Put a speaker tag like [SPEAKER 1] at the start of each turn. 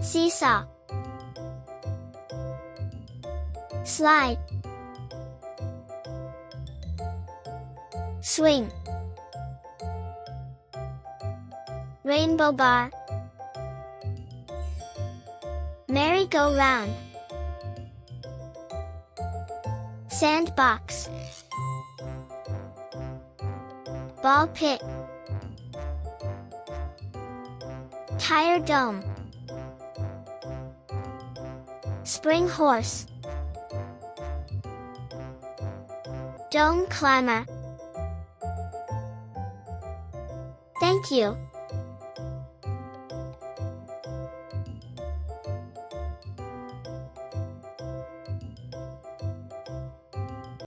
[SPEAKER 1] seesaw, slide, swing, rainbow bar, merry-go-round, sandbox, ball pit, tire dome, spring horse, dome climber. Thank you.